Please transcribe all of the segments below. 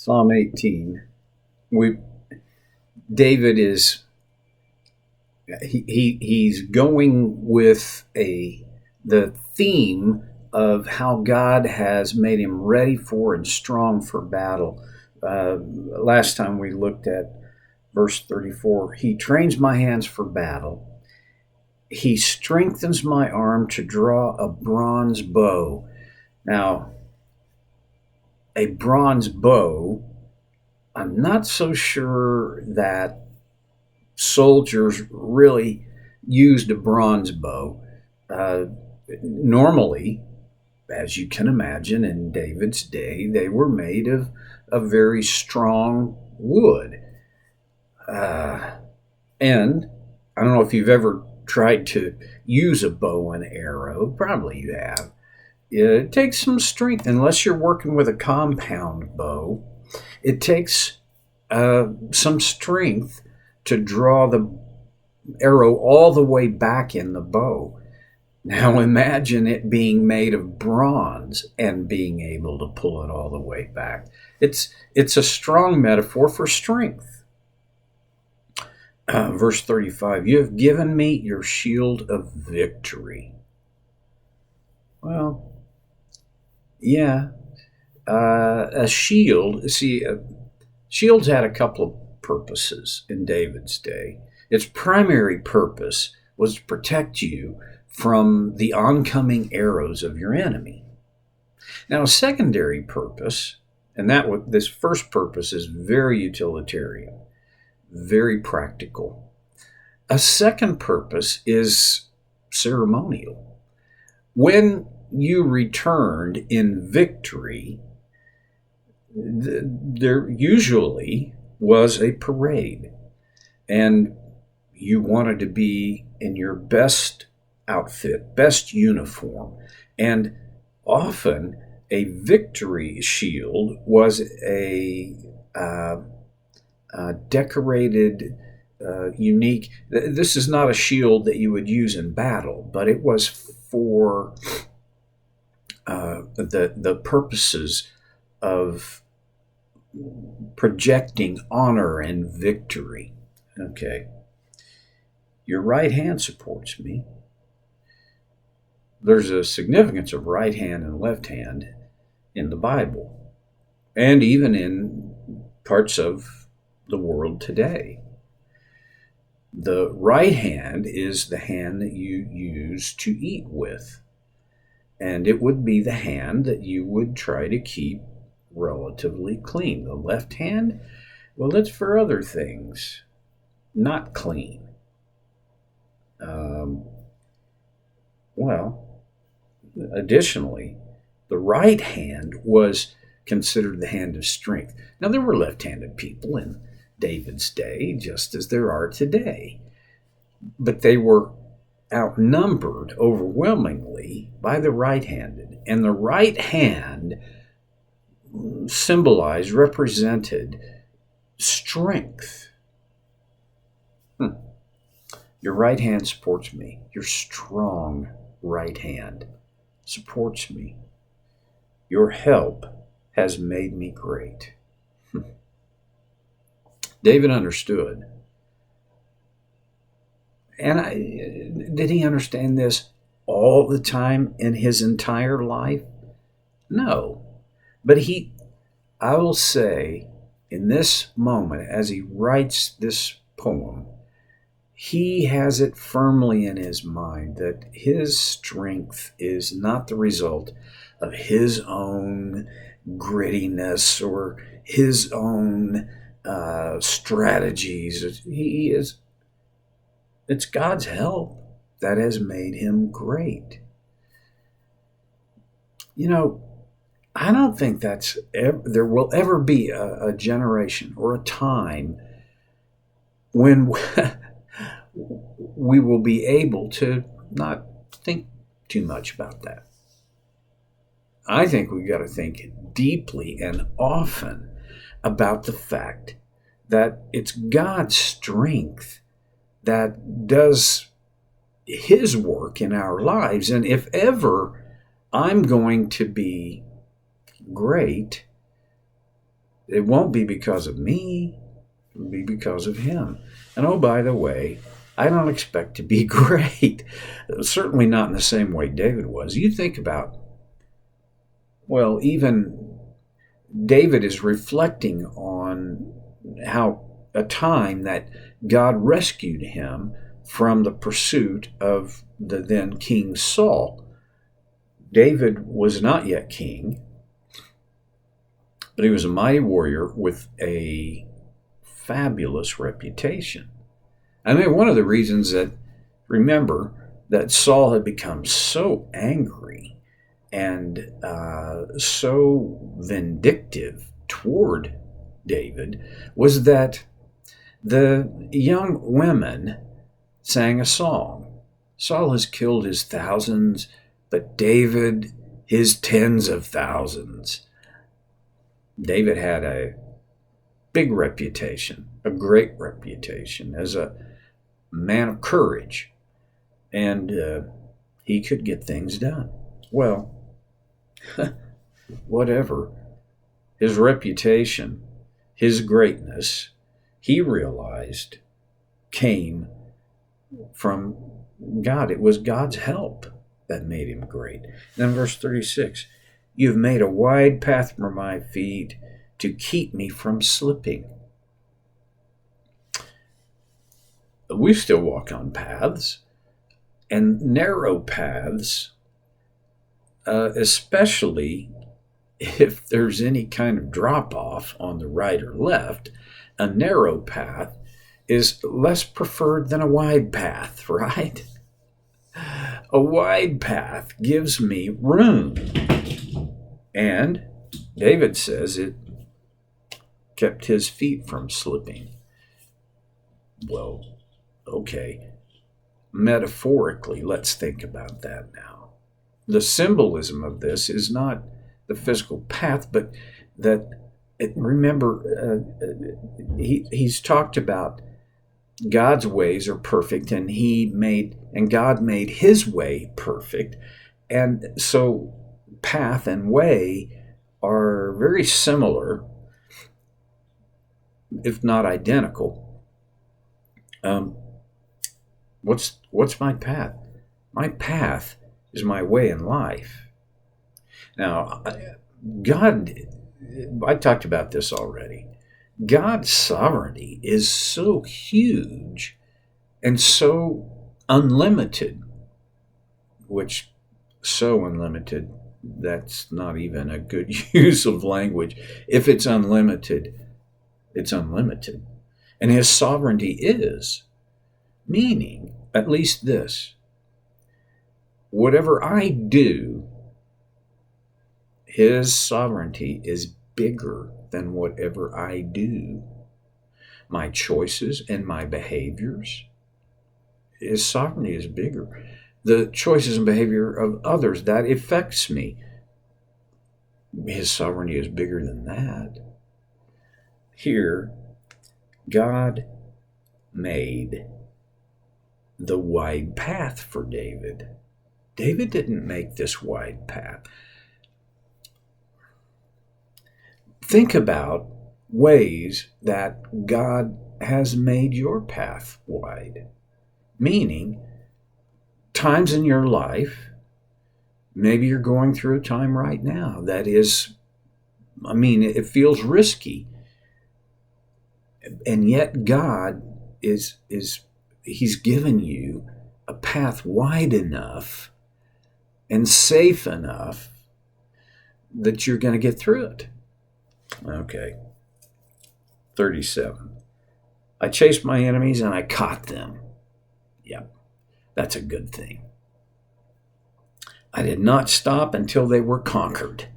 Psalm 18. We David is he's going with the theme of how God has made him ready for and strong for battle. Last time we looked at verse 34. He trains my hands for battle. He strengthens my arm to draw a bronze bow. Now, a bronze bow, I'm not so sure that soldiers really used a bronze bow. Normally, as you can imagine, in David's day, they were made of very strong wood. And I don't know if you've ever tried to use a bow and arrow. Probably you have. It takes some strength, unless you're working with a compound bow. It takes some strength to draw the arrow all the way back in the bow. Now imagine it being made of bronze and being able to pull it all the way back. It's a strong metaphor for strength. Verse 35, you have given me your shield of victory. Well, yeah, a shield. See, shields had a couple of purposes in David's day. Its primary purpose was to protect you from the oncoming arrows of your enemy. Now, a secondary purpose, and this first purpose is very utilitarian, very practical. A second purpose is ceremonial. When you returned in victory, there usually was a parade, and you wanted to be in your best outfit, best uniform, and often a victory shield was a decorated, unique. This is not a shield that you would use in battle, but it was for the purposes of projecting honor and victory. Okay. Your right hand supports me. There's a significance of right hand and left hand in the Bible, and even in parts of the world today. The right hand is the hand that you use to eat with, and it would be the hand that you would try to keep relatively clean. The left hand, well, it's for other things, not clean. Additionally, the right hand was considered the hand of strength. Now, there were left-handed people in David's day, just as there are today, but they were outnumbered overwhelmingly by the right-handed, and the right hand represented strength. Your right hand supports me. Your strong right hand supports me. Your help has made me great. David understood. And did he understand this all the time in his entire life? No. But I will say, in this moment, as he writes this poem, he has it firmly in his mind that his strength is not the result of his own grittiness or his own strategies. It's God's help that has made him great. You know, I don't think there will ever be a generation or a time when we will be able to not think too much about that. I think we've got to think deeply and often about the fact that it's God's strength that does his work in our lives. And if ever I'm going to be great, It won't be because of me. It'll be because of him. And oh, by the way, I don't expect to be great. Certainly not in the same way David was. You think about, well, even David is reflecting on how a time that God rescued him from the pursuit of the then King Saul. David was not yet king, but he was a mighty warrior with a fabulous reputation. I mean, one of the reasons that, remember, that Saul had become so angry and so vindictive toward David was that the young women sang a song. Saul has killed his thousands, but David his tens of thousands. David had a big reputation, a great reputation as a man of courage, and he could get things done. Well, whatever. His reputation, his greatness, he realized came from God. It was God's help that made him great. Then verse 36, you've made a wide path for my feet to keep me from slipping. We still walk on paths, and narrow paths, especially if there's any kind of drop off on the right or left, a narrow path is less preferred than a wide path, right? A wide path gives me room. And David says it kept his feet from slipping. Well, okay. Metaphorically, let's think about that now. The symbolism of this is not the physical path, but that, he's talked about God's ways are perfect, and God made his way perfect. And so path and way are very similar, if not identical. What's my path? My path is my way in life. Now, I talked about this already. God's sovereignty is so huge and so unlimited, which so unlimited, that's not even a good use of language. If it's unlimited, it's unlimited. And his sovereignty is, meaning at least this: whatever I do, his sovereignty is bigger than whatever I do. My choices and my behaviors, his sovereignty is bigger. The choices and behavior of others, that affects me, his sovereignty is bigger than that. Here, God made the wide path for David. David didn't make this wide path. Think about ways that God has made your path wide. Meaning, times in your life, maybe you're going through a time right now that is, it feels risky. And yet God he's given you a path wide enough and safe enough that you're going to get through it. Okay. 37. I chased my enemies and I caught them. Yep, that's a good thing. I did not stop until they were conquered.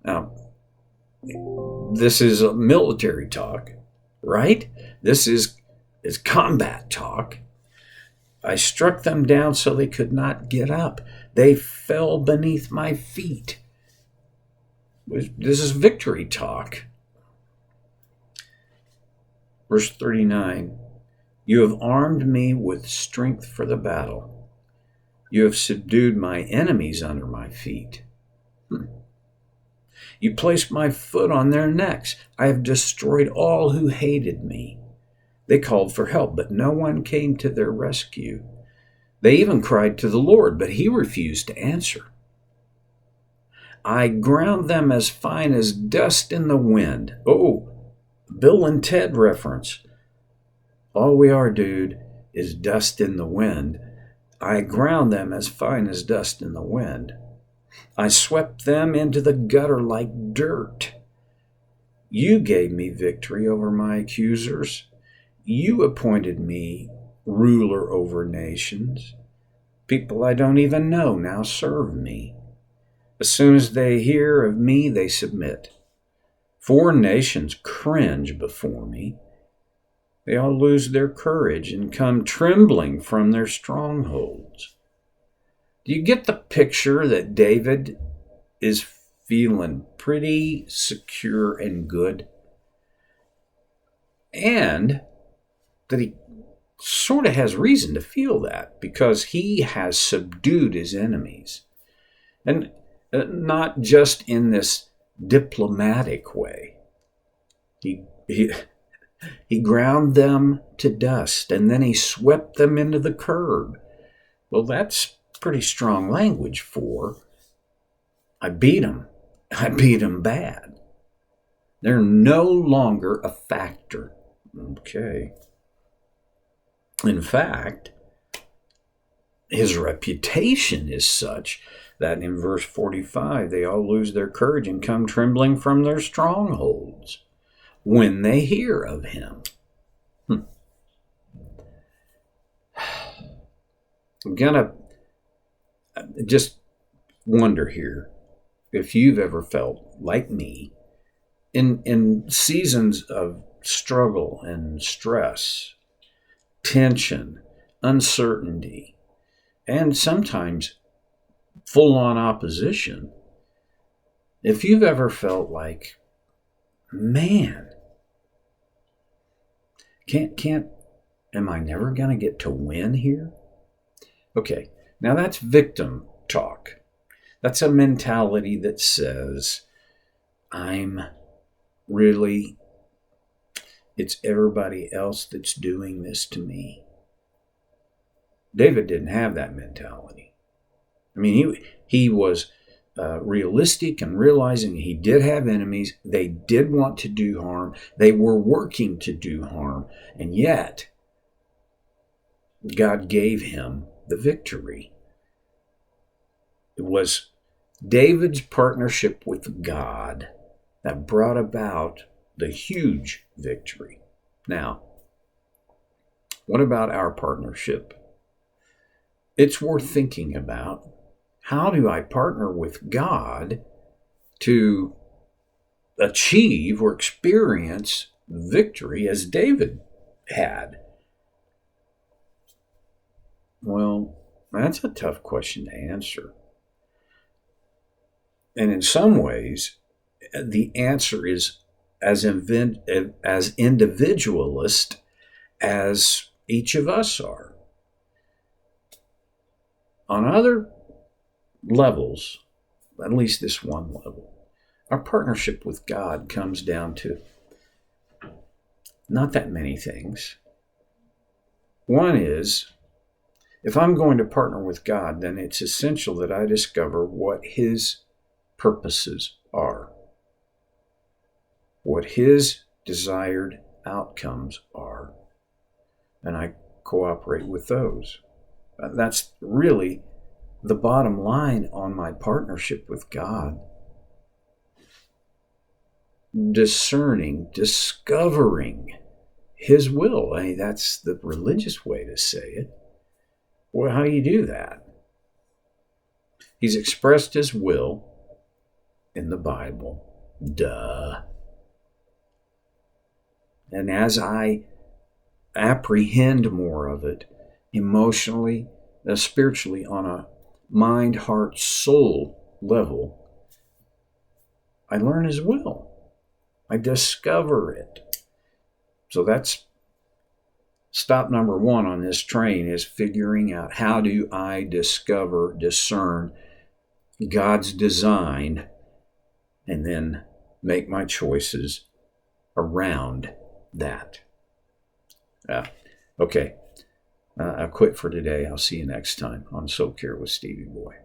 Now, this is a military talk, right? This is combat talk. I struck them down so they could not get up. They fell beneath my feet. This is victory talk. Verse 39, you have armed me with strength for the battle. You have subdued my enemies under my feet. You placed my foot on their necks. I have destroyed all who hated me. They called for help, but no one came to their rescue. They even cried to the Lord, but he refused to answer. I ground them as fine as dust in the wind. Oh, Bill and Ted reference. All we are, dude, is dust in the wind. I ground them as fine as dust in the wind. I swept them into the gutter like dirt. You gave me victory over my accusers. You appointed me ruler over nations. People I don't even know now serve me. As soon as they hear of me, they submit. Foreign nations cringe before me. They all lose their courage and come trembling from their strongholds. Do you get the picture that David is feeling pretty secure and good? And that he sort of has reason to feel that because he has subdued his enemies. And not just in this diplomatic way. He ground them to dust and then he swept them into the curb. Well, that's pretty strong language for I beat them. I beat them bad. They're no longer a factor. Okay. In fact, his reputation is such that in verse 45, they all lose their courage and come trembling from their strongholds when they hear of him. I'm going to just wonder here if you've ever felt like me in seasons of struggle and stress, tension, uncertainty, and sometimes full-on opposition. If you've ever felt like, man, am I never going to get to win here? Okay, now that's victim talk. That's a mentality that says, it's everybody else that's doing this to me. David didn't have that mentality. I mean, he was realistic and realizing he did have enemies. They did want to do harm. They were working to do harm. And yet, God gave him the victory. It was David's partnership with God that brought about the huge victory. Now, what about our partnership? It's worth thinking about. How do I partner with God to achieve or experience victory as David had? Well, that's a tough question to answer. And in some ways, the answer is as individualist as each of us are. On other levels, at least this one level, our partnership with God comes down to not that many things. One is, if I'm going to partner with God, then it's essential that I discover what his purposes are, what his desired outcomes are, and I cooperate with those. That's really the bottom line on my partnership with God. Discovering his will. I mean, that's the religious way to say it. Well, how do you do that? He's expressed his will in the Bible. Duh. And as I apprehend more of it emotionally, spiritually, on a mind, heart, soul level, I learn his will. I discover it. So that's stop number one on this train, is figuring out how do I discover, discern God's design and then make my choices around that. Okay. I'll quit for today. I'll see you next time on Soul Care with Stevie Boy.